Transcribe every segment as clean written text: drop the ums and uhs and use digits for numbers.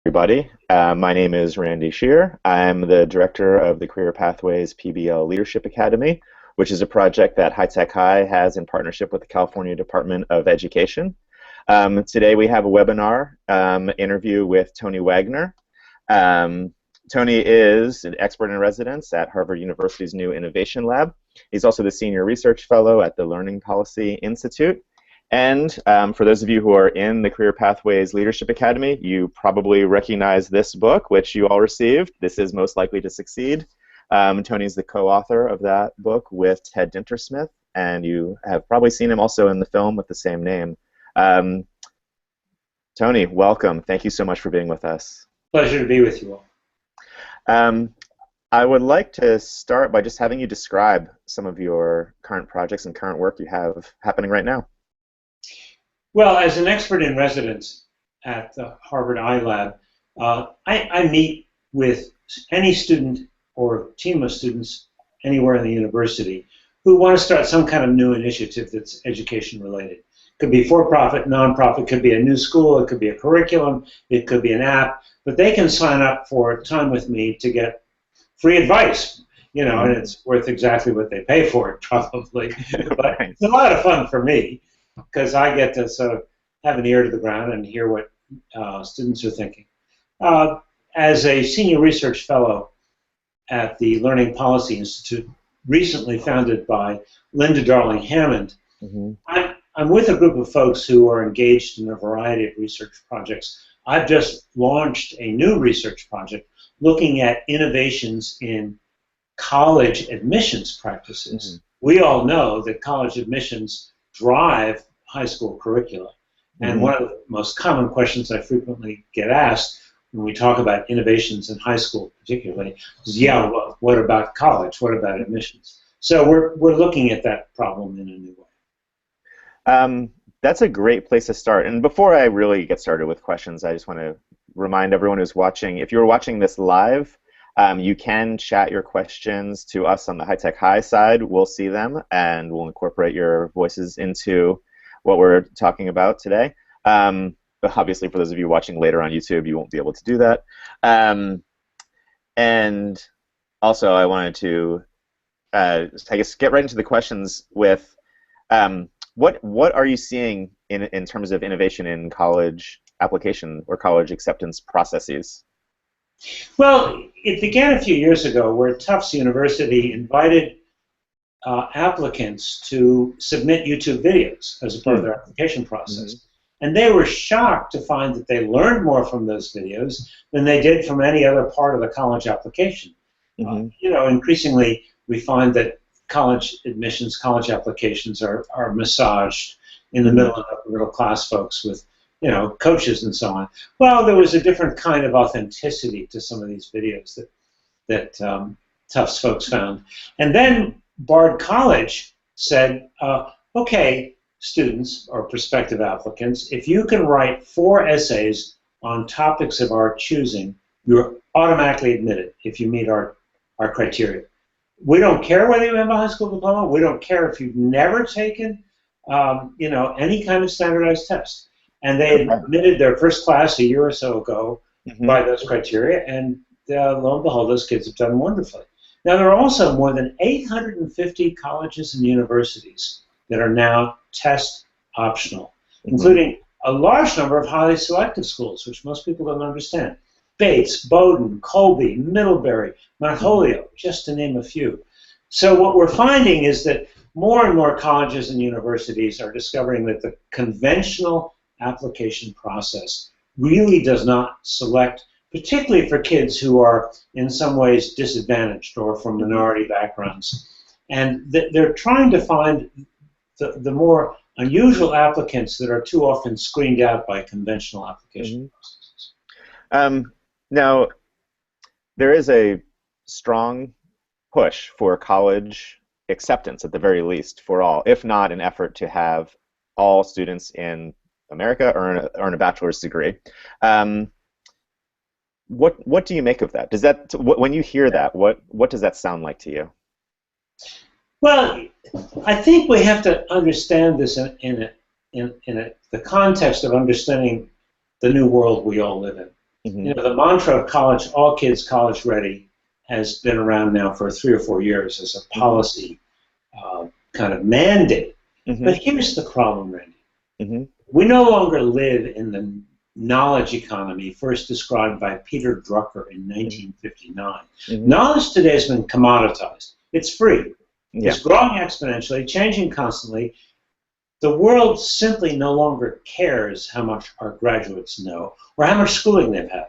Everybody. My name is Randy Shear. I'm the director of the Career Pathways PBL Leadership Academy, which is a project that High Tech High has in partnership with the California Department of Education. Today we have a webinar interview with Tony Wagner. Tony is an expert in residence at Harvard University's new Innovation Lab. He's also the Senior Research Fellow at the Learning Policy Institute. And for those of you who are in the Career Pathways Leadership Academy, you probably recognize this book, which you all received. This is Most Likely to Succeed. Tony's the co-author of that book with Ted Dintersmith, and you have probably seen him also in the film with the same name. Tony, welcome. Thank you so much for being with us. Pleasure to be with you all. I would like to start by just having you describe some of your current projects and current work you have happening right now. Well, as an expert in residence at the Harvard iLab, I meet with any student or team of students anywhere in the university who want to start some kind of new initiative that's education related. It could be for-profit, non-profit, could be a new school, it could be a curriculum, it could be an app, but they can sign up for time with me to get free advice, you know, and it's worth exactly what they pay for it, probably. But it's a lot of fun for me, because I get to sort of have an ear to the ground and hear what students are thinking. As a senior research fellow at the Learning Policy Institute, recently founded by Linda Darling Hammond, I'm with a group of folks who are engaged in a variety of research projects. I've just launched a new research project looking at innovations in college admissions practices. We all know that college admissions drive high school curricula. And one of the most common questions I frequently get asked when we talk about innovations in high school particularly is, yeah, well, what about college? What about admissions? So we're looking at that problem in a new way. That's a great place to start. And before I really get started with questions, I just want to remind everyone who's watching, if you're watching this live, you can chat your questions to us on the High Tech High side. We'll see them, and we'll incorporate your voices into what we're talking about today. But obviously, for those of you watching later on YouTube, you won't be able to do that. And also, I wanted to, I guess, get right into the questions with what are you seeing in terms of innovation in college application or college acceptance processes? Well, it began a few years ago where Tufts University invited applicants to submit YouTube videos as a part of their application process. And they were shocked to find that they learned more from those videos than they did from any other part of the college application. You know, increasingly we find that college admissions, college applications are massaged in the middle of middle class folks with, you know, coaches and so on. Well, there was a different kind of authenticity to some of these videos that Tufts folks found. And then Bard College said, okay, students or prospective applicants, if you can write 4 essays on topics of our choosing, you're automatically admitted if you meet our criteria. We don't care whether you have a high school diploma. We don't care if you've never taken you know, any kind of standardized test. And they admitted their first class a year or so ago by those criteria, and lo and behold, those kids have done wonderfully. Now, there are also more than 850 colleges and universities that are now test optional, including a large number of highly selective schools, which most people don't understand. Bates, Bowdoin, Colby, Middlebury, Mount Holyoke, just to name a few. So what we're finding is that more and more colleges and universities are discovering that the conventional application process really does not select, particularly for kids who are in some ways disadvantaged or from minority backgrounds. And they're trying to find the more unusual applicants that are too often screened out by conventional application processes. Now, there is a strong push for college acceptance, at the very least, for all, if not an effort to have all students in America earn a bachelor's degree. What do you make of that? Does that, when you hear that, what does that sound like to you? Well, I think we have to understand this in the context of understanding the new world we all live in. You know, the mantra of college, all kids college ready, has been around now for 3 or 4 years as a policy kind of mandate. But here's the problem, Randy. We no longer live in the knowledge economy first described by Peter Drucker in 1959. Knowledge today has been commoditized. It's free. It's growing exponentially, changing constantly. The world simply no longer cares how much our graduates know or how much schooling they've had.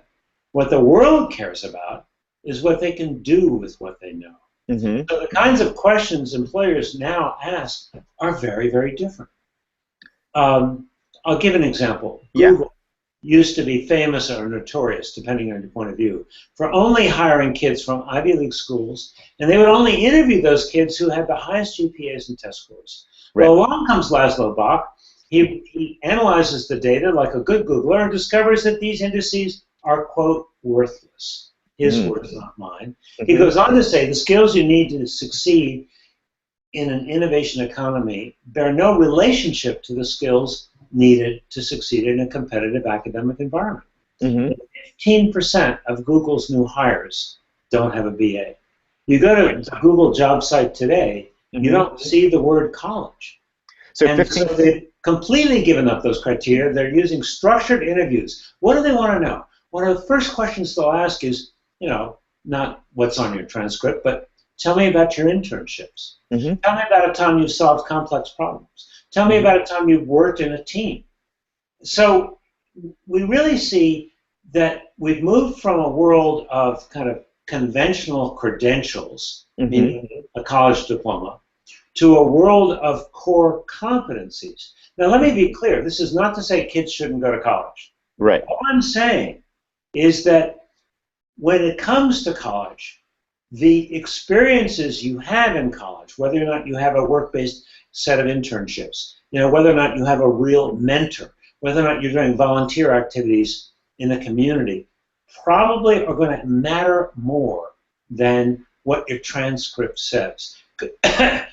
What the world cares about is what they can do with what they know. So the kinds of questions employers now ask are very, very different. I'll give an example. Google used to be famous or notorious, depending on your point of view, for only hiring kids from Ivy League schools, and they would only interview those kids who had the highest GPAs and test scores. Well, along comes Laszlo Bock. He analyzes the data like a good Googler and discovers that these indices are, quote, worthless. His words, not mine. He goes on to say the skills you need to succeed in an innovation economy bear no relationship to the skills needed to succeed in a competitive academic environment. 15% of Google's new hires don't have a BA. You go to the Google job site today, you don't see the word college. So they've completely given up those criteria. They're using structured interviews. What do they want to know? One of the first questions they'll ask is, you know, not what's on your transcript, but tell me about your internships. Tell me about a time you solved complex problems. Tell me about a time you've worked in a team. So we really see that we've moved from a world of kind of conventional credentials, meaning a college diploma, to a world of core competencies. Now, let me be clear. This is not to say kids shouldn't go to college. Right. All I'm saying is that when it comes to college, the experiences you have in college, whether or not you have a work-based set of internships, you know, whether or not you have a real mentor, whether or not you're doing volunteer activities in the community, probably are going to matter more than what your transcript says.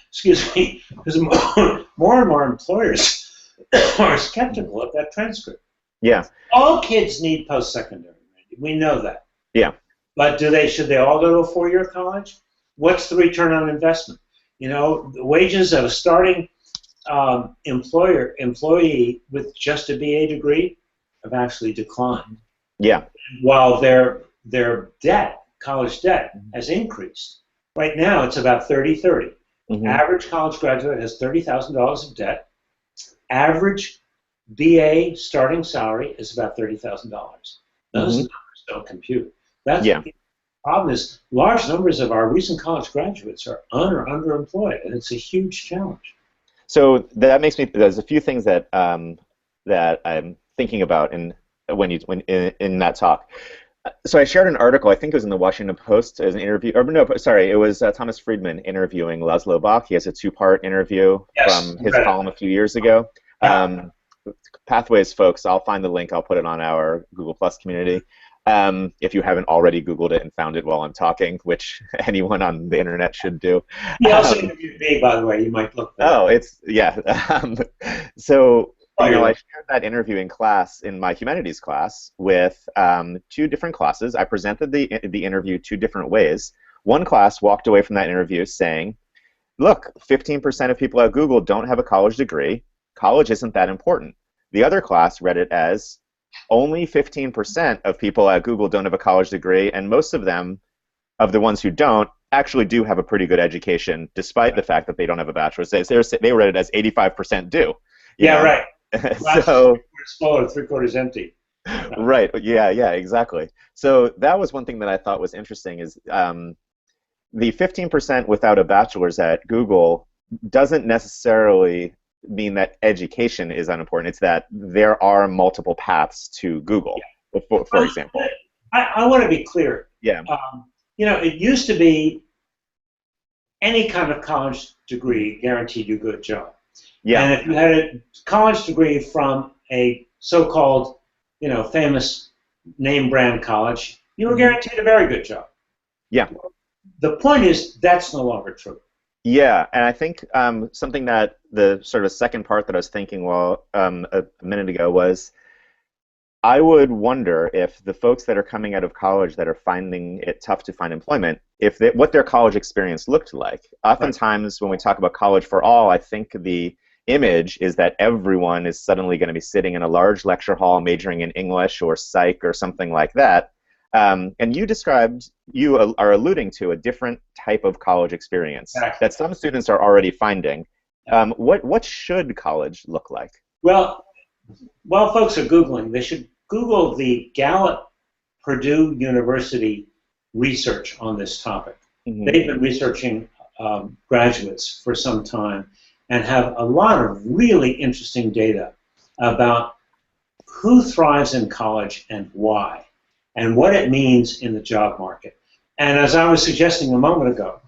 Excuse me, because more and more employers are skeptical of that transcript. Yeah. All kids need post-secondary. We know that. Yeah. But should they all go to a 4-year college? What's the return on investment? You know, the wages of a starting employee with just a BA degree have actually declined. Yeah. While their debt, college debt, has increased. Right now, it's about 30-30. Average college graduate has $30,000 of debt. Average BA starting salary is about $30,000. Those numbers don't compute. That's the problem is large numbers of our recent college graduates are or underemployed, and it's a huge challenge. So that makes me. There's a few things that that I'm thinking about in that talk. So I shared an article. I think it was in the Washington Post as an interview. Or no, sorry, it was Thomas Friedman interviewing Laszlo Bock. He has a 2-part interview from his column a few years ago. Pathways folks, I'll find the link. I'll put it on our Google Plus community. If you haven't already Googled it and found it while I'm talking, which anyone on the internet should do. He also interviewed me, by the way. You might look. So I shared that interview in class, in my humanities class, with 2 different classes. I presented the interview 2 different ways. One class walked away from that interview saying, "Look, 15% of people at Google don't have a college degree. College isn't that important." The other class read it as, only 15% of people at Google don't have a college degree, and most of them, of the ones who don't, actually do have a pretty good education, despite the fact that they don't have a bachelor's. They read it as 85% do. Yeah, right. So it's full, 3/4 empty. Right. Yeah. Exactly. So that was one thing that I thought was interesting is the 15% without a bachelor's at Google doesn't necessarily mean that education is unimportant. It's that there are multiple paths to Google, for example. I want to be clear. Yeah. You know, it used to be any kind of college degree guaranteed you a good job. Yeah. And if you had a college degree from a so-called, you know, famous name brand college, you were guaranteed a very good job. Yeah. The point is that's no longer true. Yeah, and I think something that the sort of second part that I was thinking a minute ago was I would wonder if the folks that are coming out of college that are finding it tough to find employment, if what their college experience looked like. Oftentimes, when we talk about college for all, I think the image is that everyone is suddenly going to be sitting in a large lecture hall majoring in English or psych or something like that. And you are alluding to a different type of college experience that some students are already finding. What should college look like? Well, while folks are Googling, they should Google the Gallup Purdue University research on this topic. Mm-hmm. They've been researching graduates for some time and have a lot of really interesting data about who thrives in college and why, and what it means in the job market. And as I was suggesting a moment ago,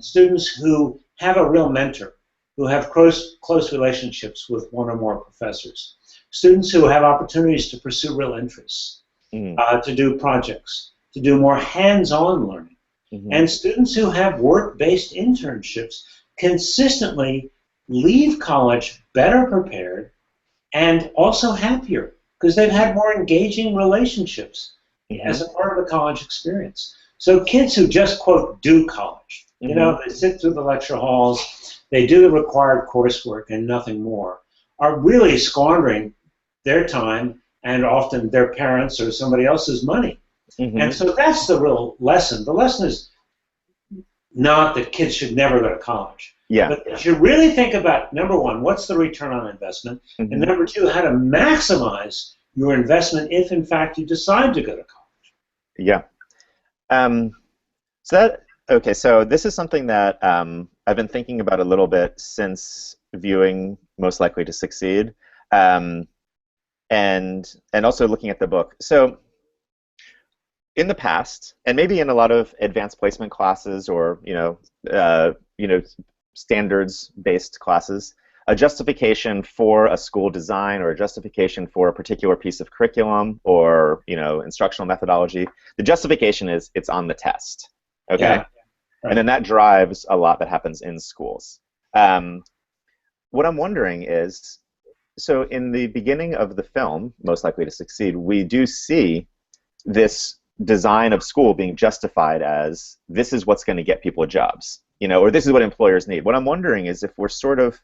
students who have a real mentor, who have close relationships with one or more professors, students who have opportunities to pursue real interests, to do projects, to do more hands-on learning, and students who have work-based internships consistently leave college better prepared and also happier because they've had more engaging relationships as a part of the college experience. So kids who just, quote, do college, you know, they sit through the lecture halls, they do the required coursework and nothing more, are really squandering their time and often their parents' or somebody else's money. And so that's the real lesson. The lesson is not that kids should never go to college. But you should really think about, number one, what's the return on investment? And number two, how to maximize your investment if, in fact, you decide to go to college. So this is something that I've been thinking about a little bit since viewing Most Likely to Succeed, and also looking at the book. So in the past, and maybe in a lot of advanced placement classes or standards-based classes, a justification for a school design or a justification for a particular piece of curriculum or instructional methodology, the justification is it's on the test. Okay. And then that drives a lot that happens in schools. What I'm wondering is, so in the beginning of the film, Most Likely to Succeed, we do see this design of school being justified as this is what's going to get people jobs, or this is what employers need. What I'm wondering is if we're sort of,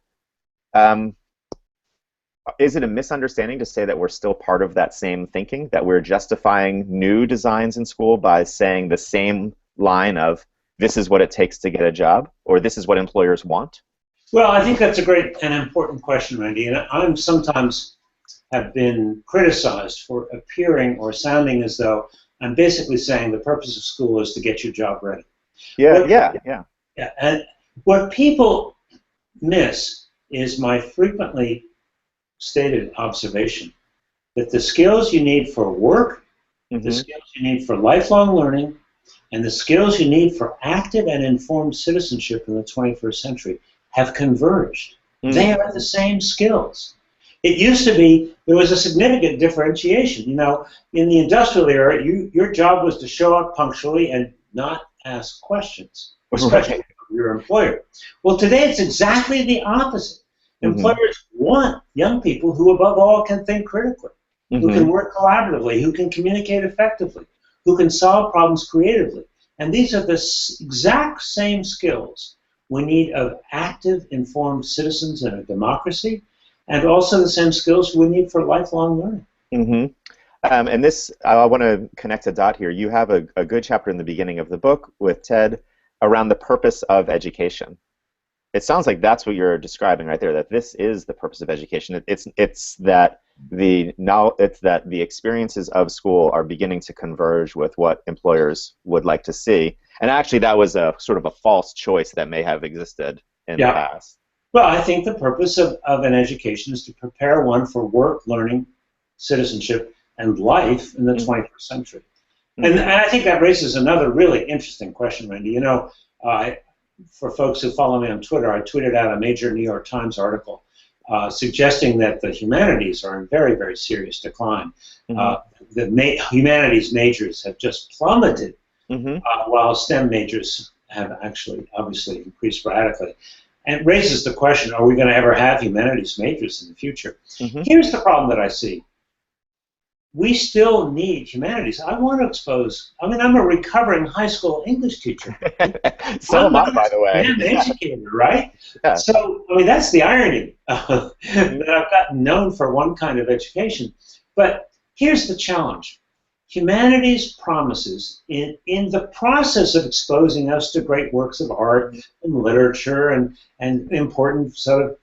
is it a misunderstanding to say that we're still part of that same thinking, that we're justifying new designs in school by saying the same line of this is what it takes to get a job, or this is what employers want? Well, I think that's a great and important question, Randy, and I'm sometimes have been criticized for appearing or sounding as though I'm basically saying the purpose of school is to get your job ready. Yeah, and what people miss is my frequently stated observation that the skills you need for work, the skills you need for lifelong learning, and the skills you need for active and informed citizenship in the 21st century have converged. They are the same skills. It used to be there was a significant differentiation. In the industrial era, your job was to show up punctually and not ask questions, especially from your employer. Well, today it's exactly the opposite. Employers want young people who, above all, can think critically, who can work collaboratively, who can communicate effectively, who can solve problems creatively. And these are the exact same skills we need of active, informed citizens in a democracy, and also the same skills we need for lifelong learning. And this, I want to connect a dot here. You have a good chapter in the beginning of the book with Ted around the purpose of education. It sounds like that's what you're describing right there, that this is the purpose of education. It's that the experiences of school are beginning to converge with what employers would like to see. And actually that was a sort of a false choice that may have existed in the past. Well, I think the purpose of an education is to prepare one for work, learning, citizenship, and life in the 21st century. And I think that raises another really interesting question, Randy. For folks who follow me on Twitter, I tweeted out a major New York Times article suggesting that the humanities are in very, very serious decline. The humanities majors have just plummeted, while STEM majors have actually obviously increased radically. And it raises the question, are we going to ever have humanities majors in the future? Here's the problem that I see. we still need humanities. I want to expose, I mean, I'm a recovering high school English teacher. So am I, by the way. I'm educated, right? Yeah. So, I mean, that's the irony that I've gotten known for one kind of education. But here's the challenge. Humanities promises, in the process of exposing us to great works of art and literature and important sort of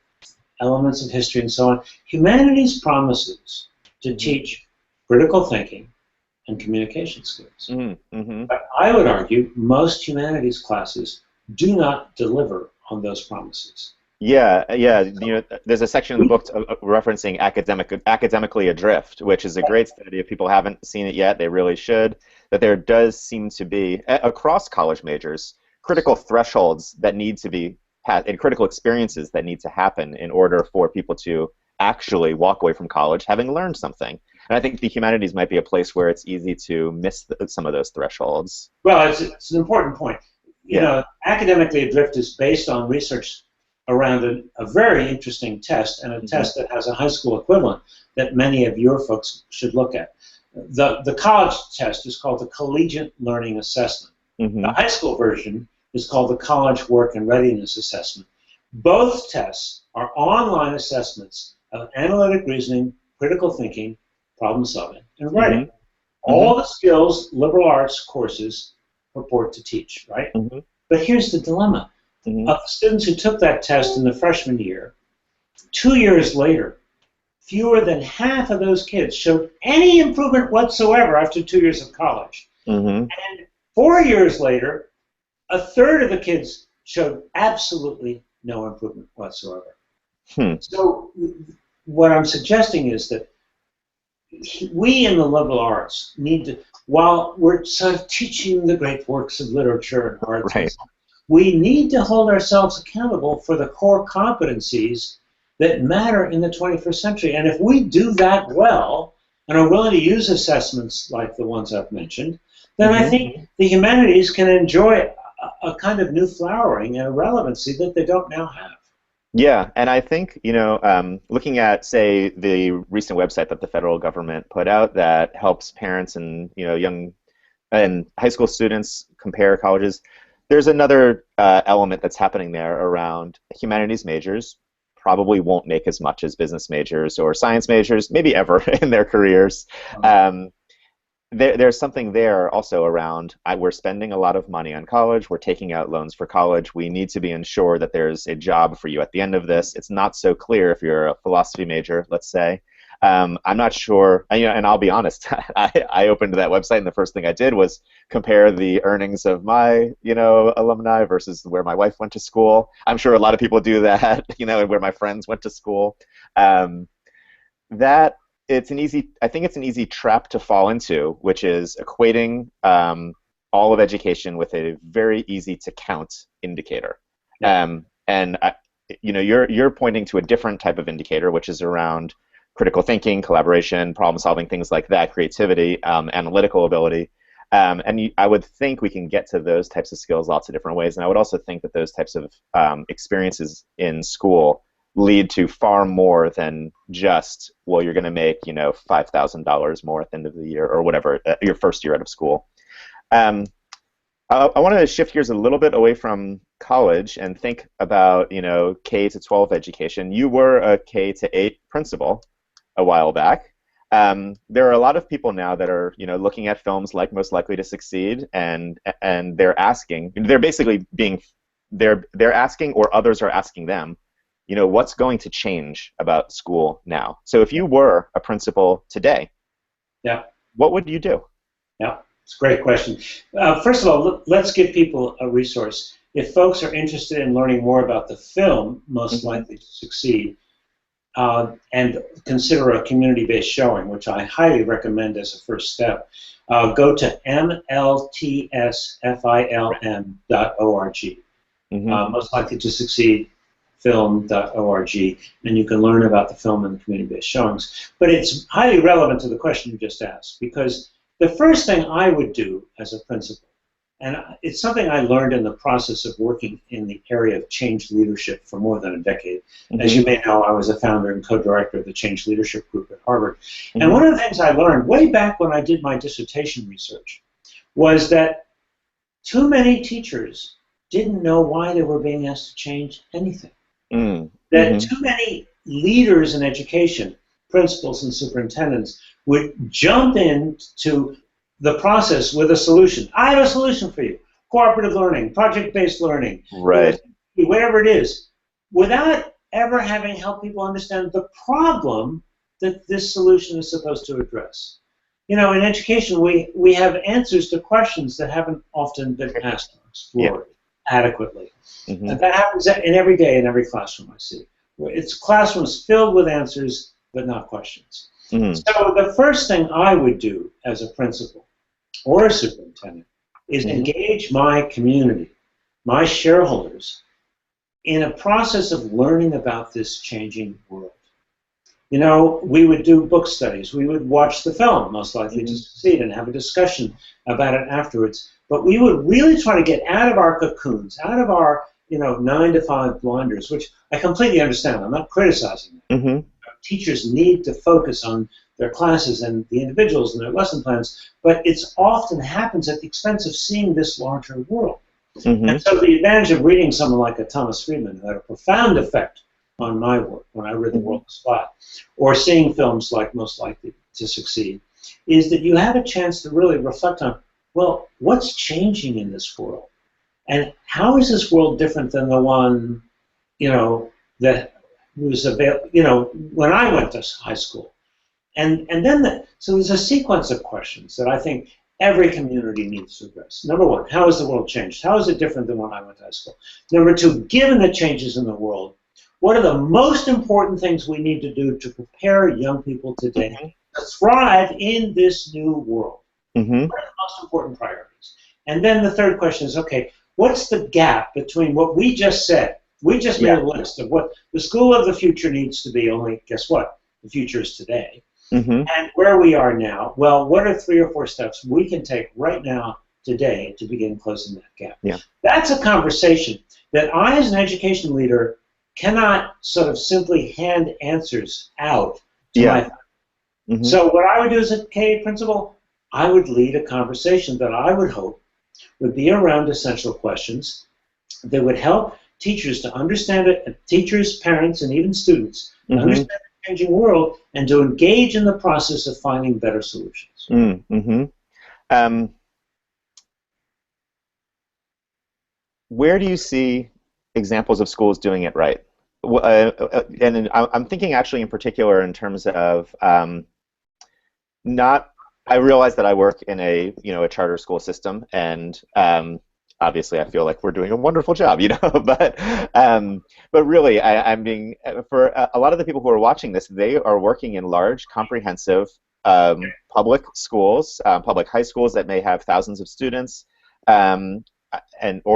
elements of history and so on, humanities promises to teach critical thinking and communication skills. But I would argue most humanities classes do not deliver on those promises. Yeah. You know, there's a section in the book referencing Academically Adrift, which is a great study. If people haven't seen it yet, they really should. That there does seem to be, across college majors, critical thresholds that need to be passed, and critical experiences that need to happen in order for people to actually walk away from college having learned something. And I think the humanities might be a place where it's easy to miss some of those thresholds. Well, it's an important point. You know, Academically Adrift is based on research around a very interesting test, and a test that has a high school equivalent that many of your folks should look at. The college test is called the Collegiate Learning Assessment. The high school version is called the College Work and Readiness Assessment. Both tests are online assessments of analytic reasoning, critical thinking, problem solving, and writing. All the skills liberal arts courses purport to teach, right? But here's the dilemma. Of the students who took that test in the freshman year, 2 years later, fewer than half of those kids showed any improvement whatsoever after 2 years of college. And 4 years later, a third of the kids showed absolutely no improvement whatsoever. So what I'm suggesting is that we in the liberal arts need to, while we're sort of teaching the great works of literature and art, we need to hold ourselves accountable for the core competencies that matter in the 21st century. And if we do that well and are willing to use assessments like the ones I've mentioned, then I think the humanities can enjoy a kind of new flowering and a relevancy that they don't now have. Yeah, and I think, you know, looking at, say, the recent website that the federal government put out that helps parents and, you know, young and high school students compare colleges, there's another element that's happening there around humanities majors probably won't make as much as business majors or science majors, maybe ever in their careers. There's something there also around, we're spending a lot of money on college, we're taking out loans for college, we need to be ensured that there's a job for you at the end of this. It's not so clear if you're a philosophy major, let's say. I'm not sure, you know, and I'll be honest, I opened that website and the first thing I did was compare the earnings of my, you know, alumni versus where my wife went to school. I'm sure a lot of people do that, you know, and where my friends went to school. I think it's an easy trap to fall into, which is equating all of education with a very easy to count indicator. You know, you're pointing to a different type of indicator, which is around critical thinking, collaboration, problem solving, things like that, creativity, analytical ability. I would think we can get to those types of skills lots of different ways. And I would also think that those types of experiences in school lead to far more than just, well, you're going to make, you know, $5,000 more at the end of the year or whatever, your first year out of school. I want to shift gears a little bit away from college and think about, you know, K to 12 education. You were a K to 8 principal a while back. There are a lot of people now that are, you know, looking at films like Most Likely to Succeed, and they're asking, they're basically being, they're asking, or others are asking them, you know, what's going to change about school now? So if you were a principal today, what would you do? Yeah, it's a great question. First of all, let's give people a resource. If folks are interested in learning more about the film Most Likely to Succeed, and consider a community-based showing, which I highly recommend as a first step, go to mltsfilm.org. Most Likely to Succeed film.org, and you can learn about the film and the community-based showings. But it's highly relevant to the question you just asked, because the first thing I would do as a principal And it's something I learned in the process of working in the area of change leadership for more than a decade. As you may know, I was a founder and co-director of the Change Leadership Group at Harvard. And one of the things I learned way back when I did my dissertation research was that too many teachers didn't know why they were being asked to change anything. That too many leaders in education, principals and superintendents, would jump into the process with a solution. I have a solution for you. Cooperative learning, project-based learning, whatever it is, without ever having helped people understand the problem that this solution is supposed to address. You know, in education, we have answers to questions that haven't often been asked or explored adequately. And that happens in every day in every classroom I see. It's classrooms filled with answers, but not questions. So the first thing I would do as a principal or a superintendent is engage my community, my shareholders, in a process of learning about this changing world. You know, we would do book studies. We would watch the film, Most Likely to Succeed, and have a discussion about it afterwards. But we would really try to get out of our cocoons, out of our 9 to 5 blinders, which I completely understand. I'm not criticizing them. Teachers need to focus on their classes and the individuals and their lesson plans, but it often happens at the expense of seeing this larger world. And so the advantage of reading someone like a Thomas Friedman, who had a profound effect on my work when I read The World is Flat, or seeing films like Most Likely to Succeed, is that you have a chance to really reflect on, well, what's changing in this world? And how is this world different than the one, that was available, when I went to high school? And then, so there's a sequence of questions that I think every community needs to address. Number one, how has the world changed? How is it different than when I went to high school? Number two, given the changes in the world, what are the most important things we need to do to prepare young people today to thrive in this new world? What are the most important priorities? And then the third question is, okay, what's the gap between what we just said? We just made a list of what the school of the future needs to be, only guess what? The future is today. And where we are now, well, what are 3 or 4 steps we can take right now, today, to begin closing that gap? That's a conversation that I, as an education leader, cannot sort of simply hand answers out to my family. So what I would do as a KA principal, I would lead a conversation that I would hope would be around essential questions that would help teachers to understand it, and teachers, parents, and even students to understand the changing world and to engage in the process of finding better solutions. Where do you see examples of schools doing it right? And I'm thinking actually in particular in terms of I realize that I work in a charter school system, and obviously I feel like we're doing a wonderful job, but really I'm being, for a lot of the people who are watching this, they are working in large, comprehensive public schools, public high schools that may have thousands of students, or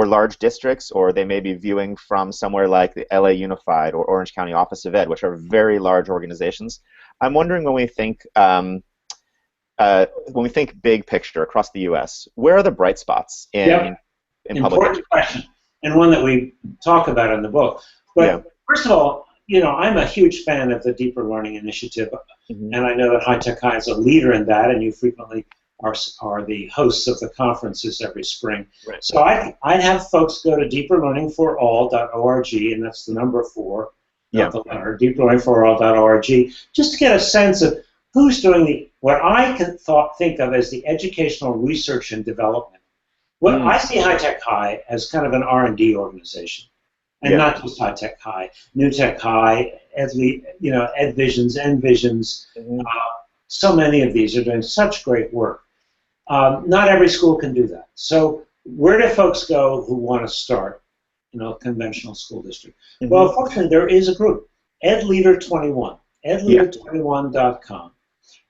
large districts, or they may be viewing from somewhere like the LA Unified or Orange County Office of Ed, which are very large organizations. I'm wondering, when we think big picture across the U.S., where are the bright spots in public education? Question, and one that we talk about in the book. But first of all, I'm a huge fan of the Deeper Learning Initiative, and I know that High Tech High is a leader in that, and you frequently are the hosts of the conferences every spring. So I'd have folks go to deeperlearningforall.org, and that's the number 4, not the letter, deeperlearningforall.org, just to get a sense of who's doing what I can think of as the educational research and development. I see High Tech High as kind of an R&D organization, and not just High Tech High, New Tech High, EdVisions, Envisions. So many of these are doing such great work. Not every school can do that. So where do folks go who want to start a conventional school district? Well, fortunately, there is a group, EdLeader21. EdLeader21.com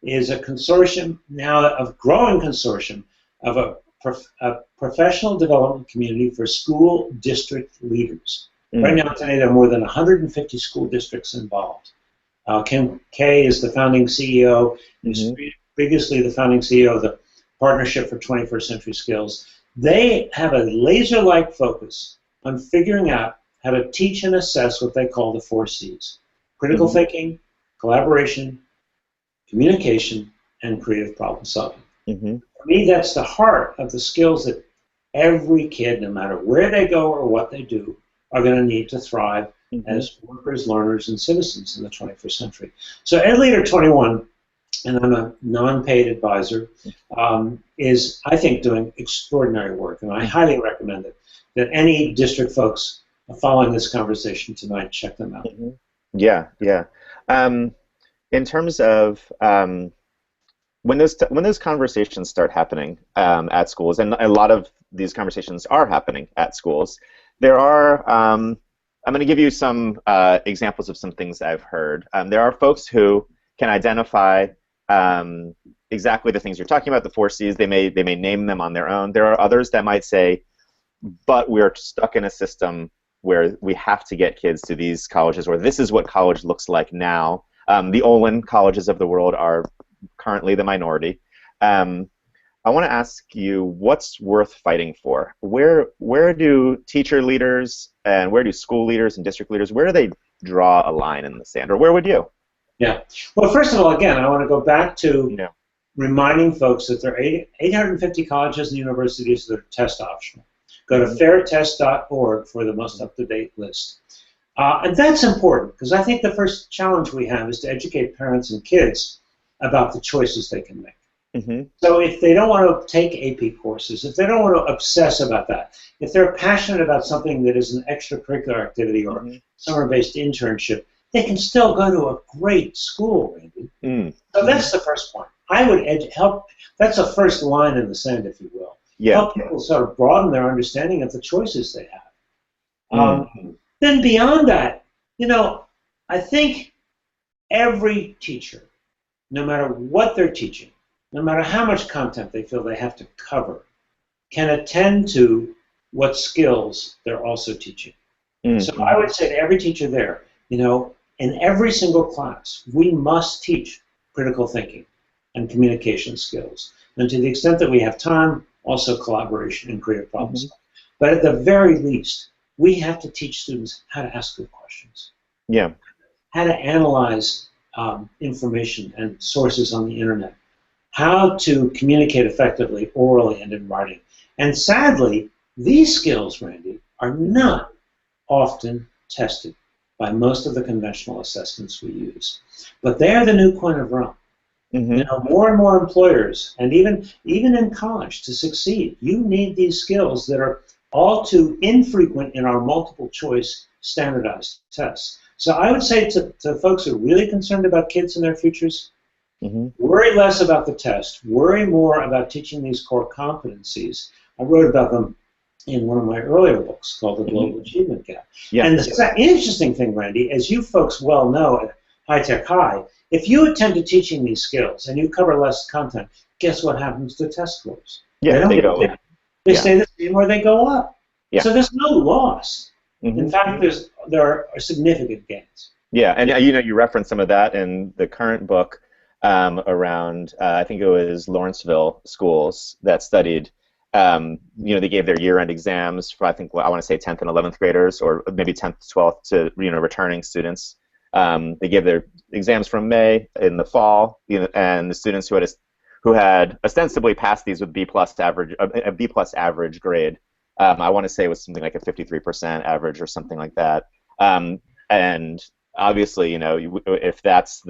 is a consortium now, a growing consortium of a professional development community for school district leaders. Right now, today, there are more than 150 school districts involved. Kim Kay is the founding CEO. He's previously the founding CEO of the Partnership for 21st Century Skills. They have a laser-like focus on figuring out how to teach and assess what they call the 4 C's: critical thinking, collaboration, communication, and creative problem solving. For me, that's the heart of the skills that every kid, no matter where they go or what they do, are going to need to thrive as workers, learners, and citizens in the 21st century. So Ed Leader 21, and I'm a non-paid advisor, is, I think, doing extraordinary work, and I highly recommend it, that any district folks following this conversation tonight check them out. Yeah, yeah. In terms of when those conversations start happening at schools, and a lot of these conversations are happening at schools, there are, I'm going to give you some examples of some things I've heard. There are folks who can identify exactly the things you're talking about, the 4 C's. They may name them on their own. There are others that might say, but we're stuck in a system where we have to get kids to these colleges, or this is what college looks like now. The Olin colleges of the world are currently the minority. I want to ask you, what's worth fighting for? Where do teacher leaders and where do school leaders and district leaders, where do they draw a line in the sand, or where would you? Yeah. Well, first of all, again, I want to go back to reminding folks that there are 850 colleges and universities that are test optional. Go to fairtest.org for the most up-to-date list. And that's important, because I think the first challenge we have is to educate parents and kids about the choices they can make. So if they don't want to take AP courses, if they don't want to obsess about that, if they're passionate about something that is an extracurricular activity or summer-based internship, they can still go to a great school, Randy. So that's the first point. I would help. That's the first line in the sand, if you will. Help people sort of broaden their understanding of the choices they have. Then beyond that, I think every teacher, no matter what they're teaching, no matter how much content they feel they have to cover, can attend to what skills they're also teaching. So I would say to every teacher there, in every single class, we must teach critical thinking and communication skills. And to the extent that we have time, also collaboration and creative problem solving. But at the very least, we have to teach students how to ask good questions. How to analyze information and sources on the internet. How to communicate effectively, orally and in writing. And sadly, these skills, Randy, are not often tested by most of the conventional assessments we use. But they are the new coin of Rome. More and more employers, and even in college, to succeed, you need these skills that are all too infrequent in our multiple choice standardized tests. So I would say to folks who are really concerned about kids and their futures, worry less about the test, worry more about teaching these core competencies. I wrote about them in one of my earlier books called The Global Achievement Gap. And the interesting thing, Randy, as you folks well know at High Tech High, if you attend to teaching these skills and you cover less content, guess what happens to test scores? They stay the same or they go up. So there's no loss. In fact, there are significant gains. And you referenced some of that in the current book around, I think it was Lawrenceville schools that studied, they gave their year-end exams for, I want to say 10th and 11th graders, or maybe 10th to 12th to, returning students. They gave their exams from May in the fall, and the students who had ostensibly passed these with a B+ average grade. I want to say it was something like a 53% average or something like that. And obviously, if that's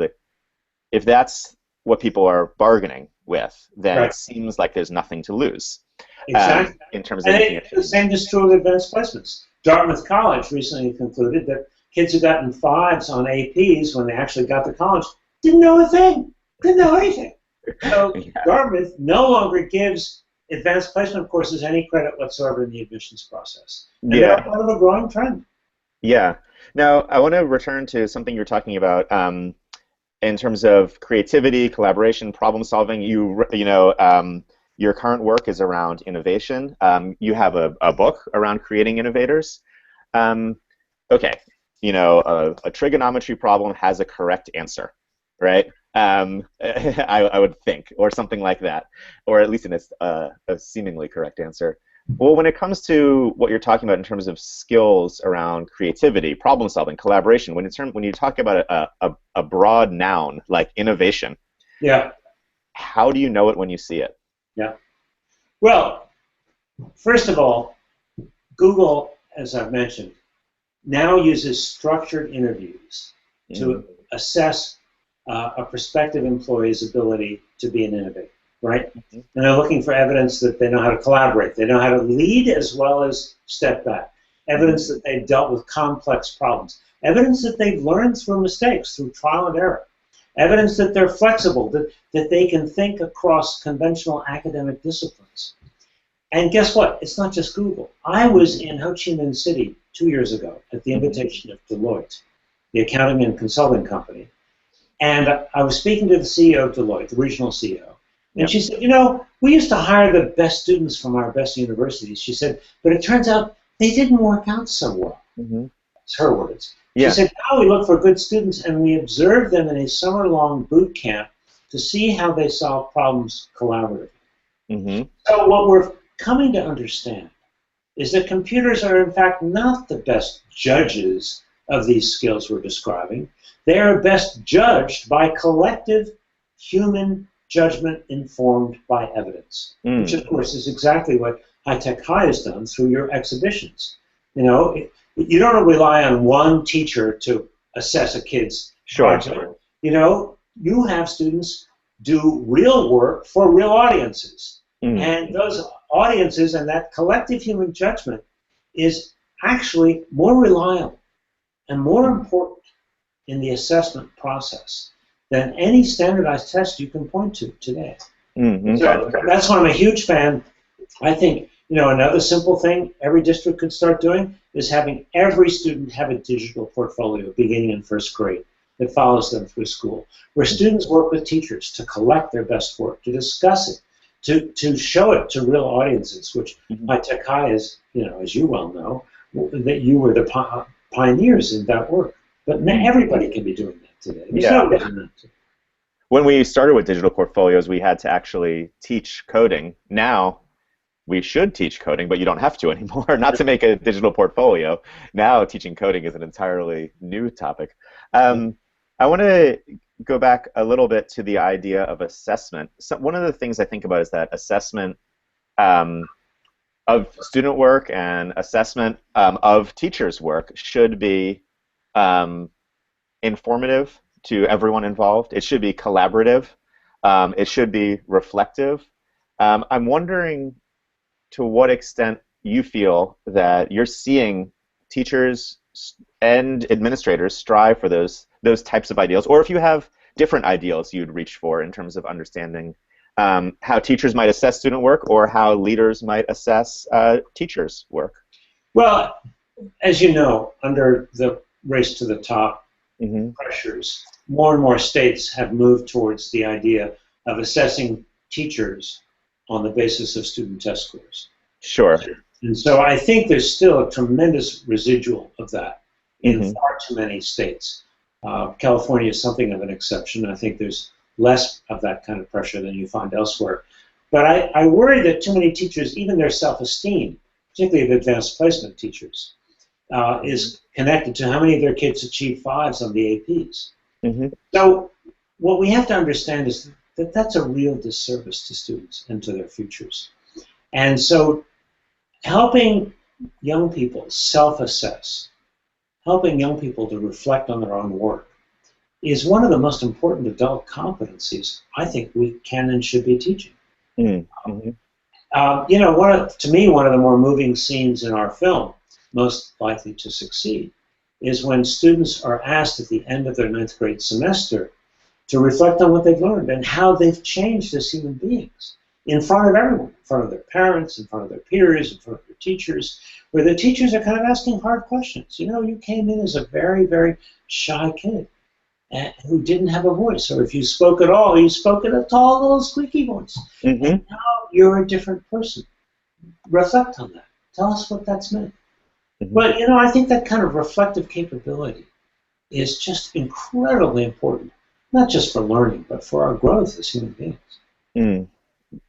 what people are bargaining with, then it seems like there's nothing to lose. Exactly. In terms of the same is true of advanced placements. Dartmouth College recently concluded that kids who got 5s on APs when they actually got to college didn't know a thing, didn't know anything. So Dartmouth no longer gives advanced placement courses any credit whatsoever in the admissions process. And they're part of a growing trend. Now, I want to return to something you're talking about in terms of creativity, collaboration, problem solving. Your current work is around innovation. You have a book around creating innovators. A trigonometry problem has a correct answer, right? I would think, or something like that, or at least a seemingly correct answer. Well, when it comes to what you're talking about in terms of skills around creativity, problem solving, collaboration, when you talk about a broad noun like innovation, Yeah. how do you know it when you see it? Yeah. Well, first of all, Google, as I've mentioned, now uses structured interviews to assess a prospective employee's ability to be an innovator, right? And they're looking for evidence that they know how to collaborate, they know how to lead as well as step back, evidence that they've dealt with complex problems, evidence that they've learned through mistakes, through trial and error, evidence that they're flexible, that they can think across conventional academic disciplines. And guess what? It's not just Google. I was in Ho Chi Minh City 2 years ago at the invitation of Deloitte, the accounting and consulting company. And I was speaking to the CEO of Deloitte, the regional CEO. And she said, you know, we used to hire the best students from our best universities. She said, but it turns out they didn't work out so well. It's her words. She said, now we look for good students and we observe them in a summer-long boot camp to see how they solve problems collaboratively. So what we're coming to understand is that computers are in fact not the best judges of these skills we're describing. They are best judged by collective human judgment informed by evidence, which of course is exactly what High Tech High has done through your exhibitions. You know, you don't rely on one teacher to assess a kid's project. You know, you have students do real work for real audiences. And those audiences and that collective human judgment is actually more reliable and more important in the assessment process than any standardized test you can point to today. So that's why I'm a huge fan. I think, you know, another simple thing every district could start doing is having every student have a digital portfolio beginning in first grade that follows them through school, where students work with teachers to collect their best work, to discuss it, to show it to real audiences, which High Tech High is, you know, as you well know, that you were the pioneers in that work. But not everybody can be doing that today. When we started with digital portfolios, we had to actually teach coding. Now, we should teach coding, but you don't have to anymore, not to make a digital portfolio. Now, teaching coding is an entirely new topic. I want to go back a little bit to the idea of assessment. So one of the things I think about is that assessment of student work and assessment of teachers' work should be informative to everyone involved. It should be collaborative. It should be reflective. I'm wondering to what extent you feel that you're seeing teachers and administrators strive for those types of ideals, or if you have different ideals you'd reach for in terms of understanding how teachers might assess student work or how leaders might assess teachers' work. Well, as you know, under the race to the top pressures, more and more states have moved towards the idea of assessing teachers on the basis of student test scores. Sure. And so I think there's still a tremendous residual of that in far too many states. California is something of an exception. I think there's less of that kind of pressure than you find elsewhere. But I worry that too many teachers, even their self-esteem, particularly of advanced placement teachers, is connected to how many of their kids achieve 5s on the APs. So what we have to understand is that that's a real disservice to students and to their futures. And so helping young people self-assess, helping young people to reflect on their own work is one of the most important adult competencies I think we can and should be teaching. You know, to me, one of the more moving scenes in our film, Most Likely to Succeed, is when students are asked at the end of their 9th grade semester to reflect on what they've learned and how they've changed as human beings in front of everyone, in front of their parents, in front of their peers, in front of their teachers, where the teachers are kind of asking hard questions. You know, you came in as a very, very shy kid who didn't have a voice, or if you spoke at all, you spoke in a tall, little, squeaky voice. And now you're a different person. Reflect on that. Tell us what that's meant. But, you know, I think that kind of reflective capability is just incredibly important, not just for learning, but for our growth as human beings.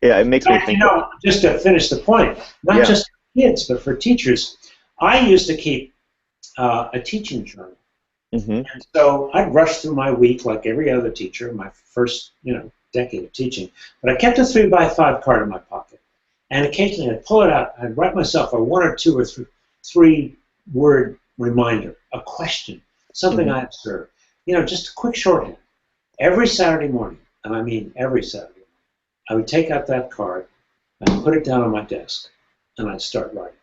Yeah, it makes me think. Just to finish the point, not just for kids, but for teachers, I used to keep a teaching journal. And so I'd rush through my week like every other teacher, my first decade of teaching. But I kept a 3x5 card in my pocket. And occasionally I'd pull it out, I'd write myself a 1 or 2 or 3 word reminder, a question, something I observed. Just a quick shorthand. Every Saturday morning, and I mean every Saturday morning, I would take out that card, I'd put it down on my desk, and I'd start writing.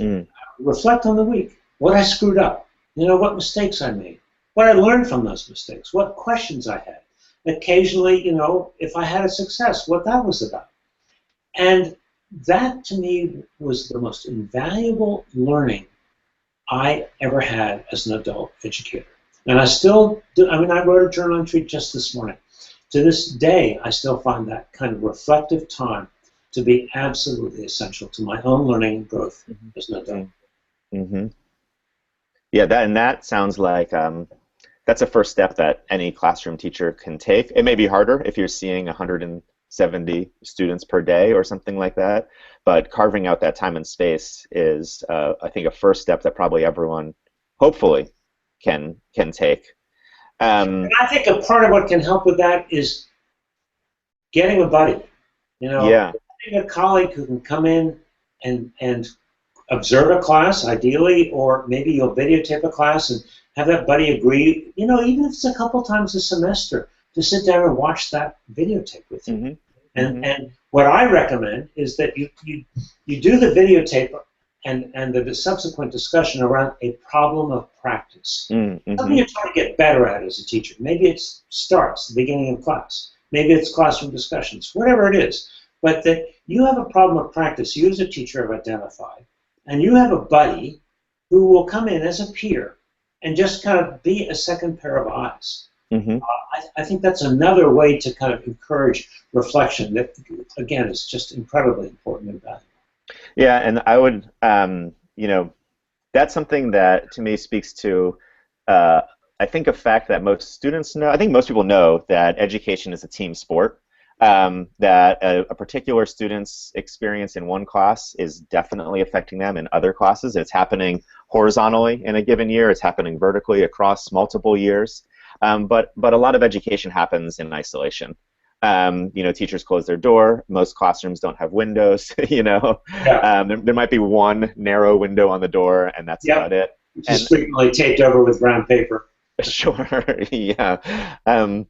I would reflect on the week, what I screwed up, what mistakes I made, what I learned from those mistakes, what questions I had. Occasionally, if I had a success, what that was about. And that, to me, was the most invaluable learning I ever had as an adult educator. And I still do. I mean, I wrote a journal entry just this morning. To this day, I still find that kind of reflective time to be absolutely essential to my own learning and growth as an adult. Yeah, that sounds like that's a first step that any classroom teacher can take. It may be harder if you're seeing 170 students per day or something like that, but carving out that time and space is, I think, a first step that probably everyone, hopefully, can take. And I think a part of what can help with that is getting a buddy. Having a colleague who can come in and observe a class, ideally, or maybe you'll videotape a class and have that buddy agree, even if it's a couple times a semester, to sit down and watch that videotape with you. And what I recommend is that you do the videotape and the subsequent discussion around a problem of practice. Something you're trying to get better at as a teacher. Maybe it starts at the beginning of class. Maybe it's classroom discussions, whatever it is. But that you have a problem of practice you as a teacher have identified, and you have a buddy who will come in as a peer and just kind of be a second pair of eyes. I think that's another way to kind of encourage reflection that, again, is just incredibly important and valuable. Yeah, and I would, that's something that to me speaks to, I think, a fact that most students know. I think most people know that education is a team sport. That a particular student's experience in one class is definitely affecting them in other classes. It's happening horizontally in a given year. It's happening vertically across multiple years. But a lot of education happens in isolation. Teachers close their door. Most classrooms don't have windows. There might be one narrow window on the door, and that's about it. Which is frequently taped over with brown paper. Sure. Yeah. I'm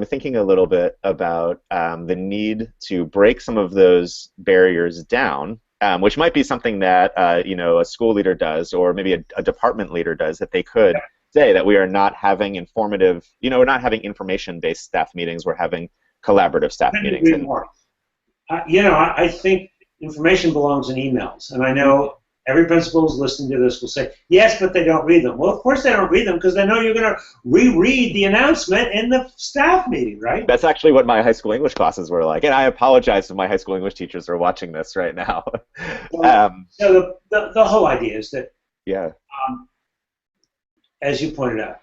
thinking a little bit about the need to break some of those barriers down, which might be something that a school leader does, or maybe a department leader does, that they could say that we are not having informative, we're not having information-based staff meetings, we're having collaborative staff meetings. I think information belongs in emails, and I know every principal who's listening to this will say, yes, but they don't read them. Well, of course they don't read them, because they know you're going to reread the announcement in the staff meeting, right? That's actually what my high school English classes were like, and I apologize if my high school English teachers are watching this right now. So the whole idea is that, as you pointed out,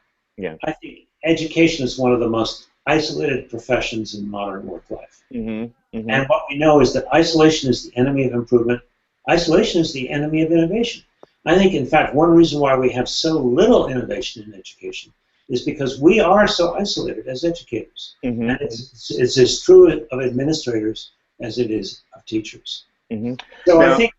I think education is one of the most isolated professions in modern work life. And what we know is that isolation is the enemy of improvement. Isolation is the enemy of innovation. I think, in fact, one reason why we have so little innovation in education is because we are so isolated as educators. And it's as true of administrators as it is of teachers. So I think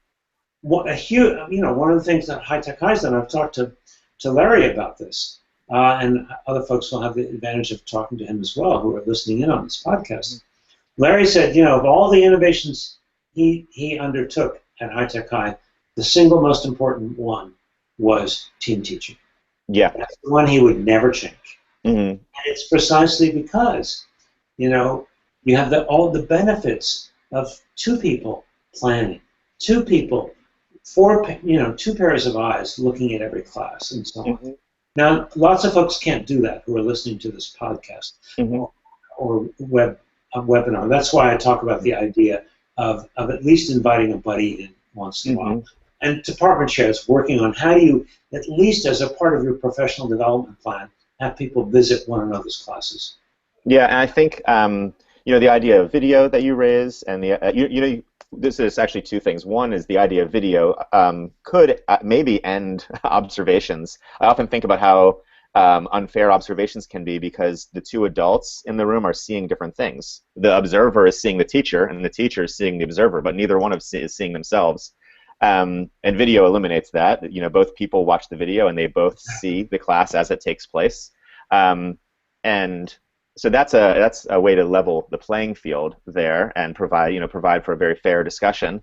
one of the things that High Tech High's done, I've talked to Larry about this, and other folks will have the advantage of talking to him as well, who are listening in on this podcast. Larry said, of all the innovations he undertook at High Tech High, the single most important one was team teaching. That's the one he would never change. And it's precisely because, you have all the benefits of two people planning, two people, two pairs of eyes looking at every class, and so on. Now, lots of folks can't do that who are listening to this podcast or webinar. That's why I talk about the idea of at least inviting a buddy in once in a while. And department chairs working on how do you, at least as a part of your professional development plan, have people visit one another's classes. Yeah, and I think the idea of video that you raise, and this is actually two things. One is the idea of video could maybe end observations. I often think about how unfair observations can be because the two adults in the room are seeing different things. The observer is seeing the teacher, and the teacher is seeing the observer, but neither one is seeing themselves. And video eliminates that. Both people watch the video, and they both see the class as it takes place. And so that's a way to level the playing field there and provide for a very fair discussion.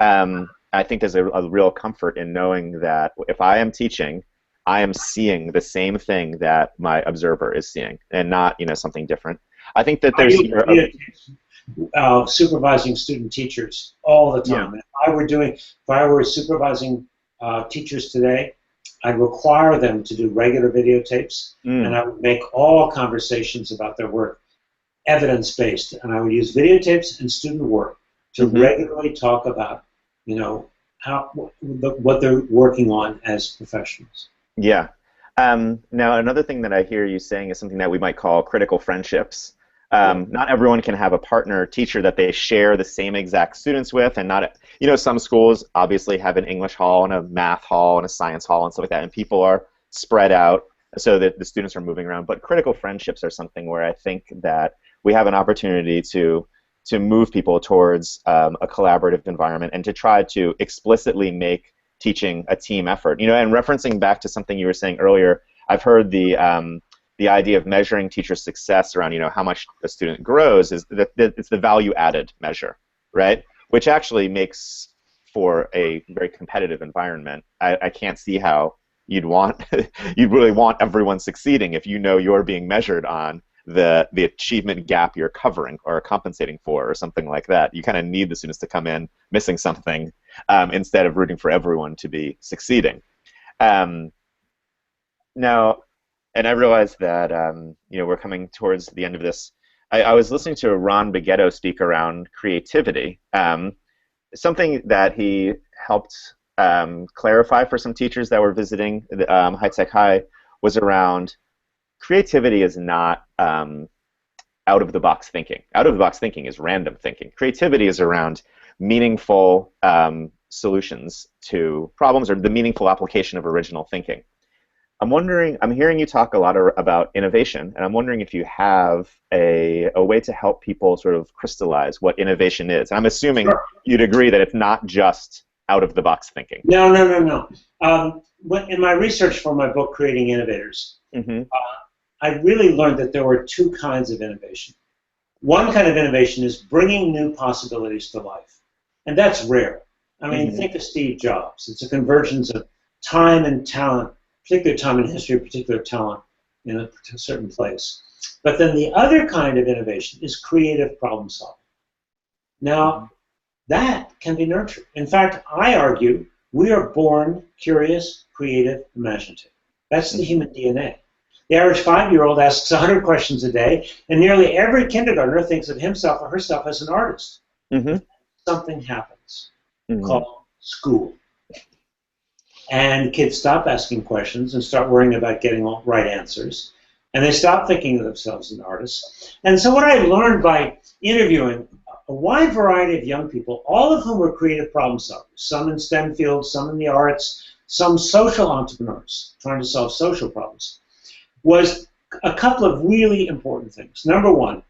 I think there's a real comfort in knowing that if I am teaching, I am seeing the same thing that my observer is seeing, and not something different. I think that there's supervising student teachers all the time. Yeah. If I were supervising teachers today, I'd require them to do regular videotapes, and I would make all conversations about their work evidence-based, and I would use videotapes and student work to regularly talk about, what they're working on as professionals. Yeah. Now, another thing that I hear you saying is something that we might call critical friendships. Not everyone can have a partner teacher that they share the same exact students with, and not, some schools obviously have an English hall and a math hall and a science hall and stuff like that, and people are spread out so that the students are moving around. But critical friendships are something where I think that we have an opportunity to move people towards a collaborative environment and to try to explicitly make teaching a team effort. And referencing back to something you were saying earlier, I've heard the idea of measuring teacher success around how much a student grows is that it's the value added measure, right? Which actually makes for a very competitive environment. I can't see how you'd really want everyone succeeding if you're being measured on the achievement gap you're covering or compensating for or something like that. You kind of need the students to come in missing something instead of rooting for everyone to be succeeding. Now, and I realize that we're coming towards the end of this. I was listening to Ron Beghetto speak around creativity. Something that he helped clarify for some teachers that were visiting High Tech High was around creativity is not out-of-the-box thinking. Out-of-the-box thinking is random thinking. Creativity is around meaningful solutions to problems or the meaningful application of original thinking. I'm hearing you talk a lot about innovation, and I'm wondering if you have a way to help people sort of crystallize what innovation is. And I'm assuming you'd agree that it's not just out-of-the-box thinking. No. In my research for my book, Creating Innovators, I really learned that there were two kinds of innovation. One kind of innovation is bringing new possibilities to life, and that's rare. I mean, think of Steve Jobs. It's a convergence of time and talent, particular time in history, particular talent in a certain place. But then the other kind of innovation is creative problem solving. Now, that can be nurtured. In fact, I argue we are born curious, creative, imaginative. That's the human DNA. The average 5-year-old asks 100 questions a day, and nearly every kindergartner thinks of himself or herself as an artist. Something happens called school. And kids stop asking questions and start worrying about getting all right answers. And they stop thinking of themselves as artists. And so what I learned by interviewing a wide variety of young people, all of whom were creative problem solvers, some in STEM fields, some in the arts, some social entrepreneurs trying to solve social problems, was a couple of really important things. Number one,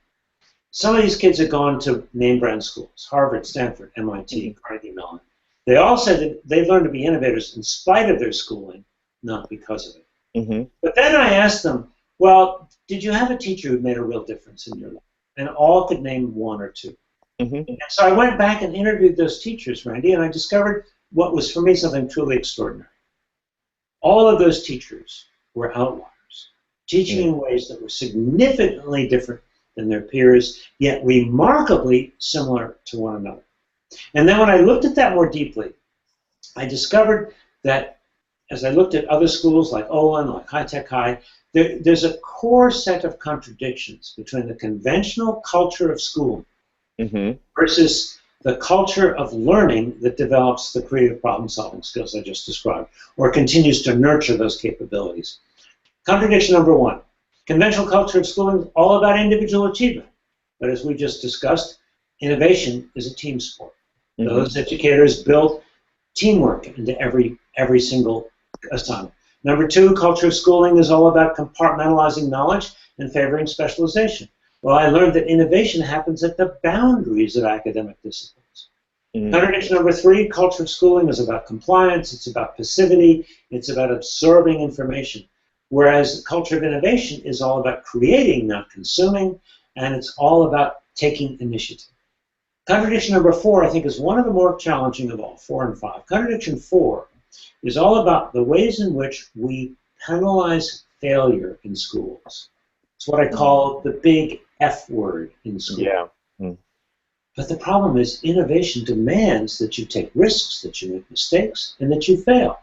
some of these kids had gone to name brand schools, Harvard, Stanford, MIT, Carnegie Mellon. They all said that they learned to be innovators in spite of their schooling, not because of it. But then I asked them, well, did you have a teacher who made a real difference in your life? And all could name one or two. And so I went back and interviewed those teachers, Randy, and I discovered what was for me something truly extraordinary. All of those teachers were outliers, teaching in ways that were significantly different than their peers, yet remarkably similar to one another. And then when I looked at that more deeply, I discovered that as I looked at other schools like Olin, like High Tech High, there's a core set of contradictions between the conventional culture of schooling versus the culture of learning that develops the creative problem-solving skills I just described, or continues to nurture those capabilities. Contradiction number one, conventional culture of schooling is all about individual achievement. But as we just discussed, innovation is a team sport. Those educators build teamwork into every single assignment. Number two, culture of schooling is all about compartmentalizing knowledge and favoring specialization. Well, I learned that innovation happens at the boundaries of academic disciplines. Contradiction number three, culture of schooling is about compliance, it's about passivity, it's about absorbing information. Whereas the culture of innovation is all about creating, not consuming, and it's all about taking initiative. Contradiction number four, I think, is one of the more challenging of all, 4 and 5. Contradiction 4 is all about the ways in which we penalize failure in schools. It's what I call the big F word in school. Yeah. But the problem is innovation demands that you take risks, that you make mistakes, and that you fail.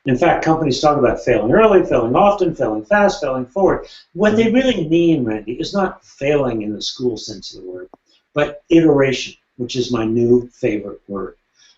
In fact, companies talk about failing early, failing often, failing fast, failing forward. What they really mean, Randy, is not failing in the school sense of the word, but iteration, which is my new favorite word.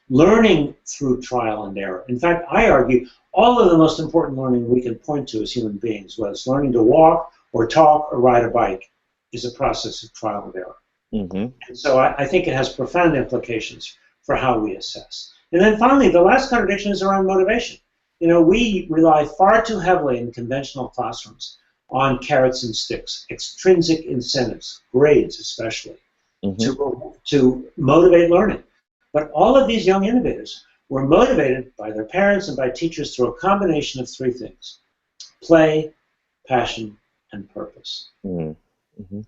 Learning through trial and error. In fact, I argue all of the most important learning we can point to as human beings, whether it's learning to walk or talk or ride a bike, is a process of trial and error. And so I think it has profound implications for how we assess. And then finally, the last contradiction is around motivation. You know, we rely far too heavily in conventional classrooms on carrots and sticks, extrinsic incentives, grades especially, to motivate learning. But all of these young innovators were motivated by their parents and by teachers through a combination of 3 things: play, passion, and purpose.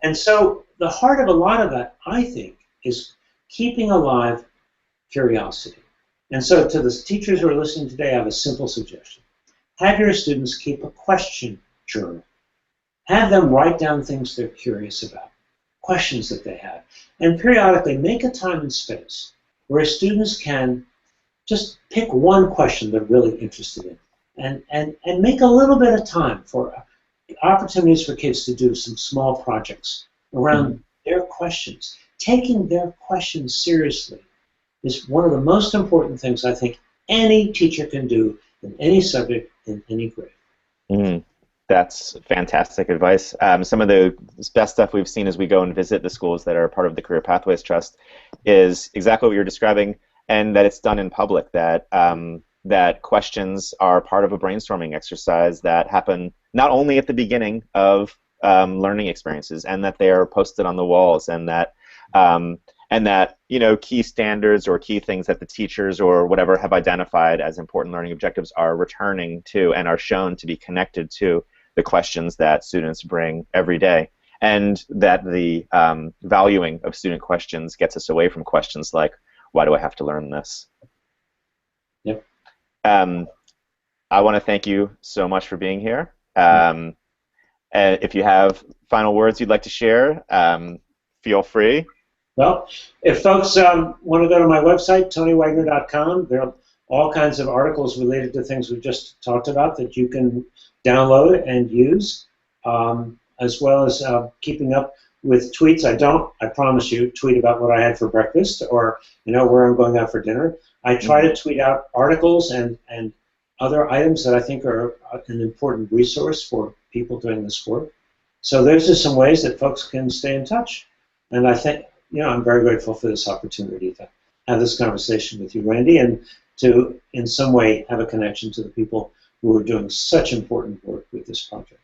And so the heart of a lot of that, I think, is keeping alive curiosity. And so to the teachers who are listening today, I have a simple suggestion. Have your students keep a question journal. Have them write down things they're curious about, questions that they have, and periodically make a time and space where students can just pick one question they're really interested in and make a little bit of time for opportunities for kids to do some small projects around their questions. Taking their questions seriously is one of the most important things I think any teacher can do in any subject, in any grade. That's fantastic advice. Some of the best stuff we've seen as we go and visit the schools that are part of the Career Pathways Trust is exactly what you're describing, and that it's done in public, that that questions are part of a brainstorming exercise that happen not only at the beginning of learning experiences, and that they are posted on the walls, and that you know, key standards or key things that the teachers or whatever have identified as important learning objectives are returning to and are shown to be connected to the questions that students bring every day, and that the valuing of student questions gets us away from questions like, why do I have to learn this? Yep. I want to thank you so much for being here. If you have final words you'd like to share, feel free. Well, if folks want to go to my website, tonywagner.com, there are all kinds of articles related to things we've just talked about that you can download and use, as well as keeping up with tweets. I promise you, tweet about what I had for breakfast or, you know, where I'm going out for dinner. I try to tweet out articles and other items that I think are an important resource for people doing this work. So there's just some ways that folks can stay in touch. And I think, you know, I'm very grateful for this opportunity to have this conversation with you, Randy, and to, in some way, have a connection to the people who are doing such important work with this project.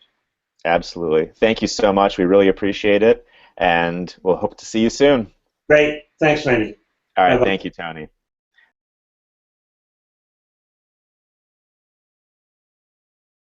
Absolutely. Thank you so much. We really appreciate it, and we'll hope to see you soon. Great. Thanks, Randy. All right. Bye-bye. Thank you, Tony.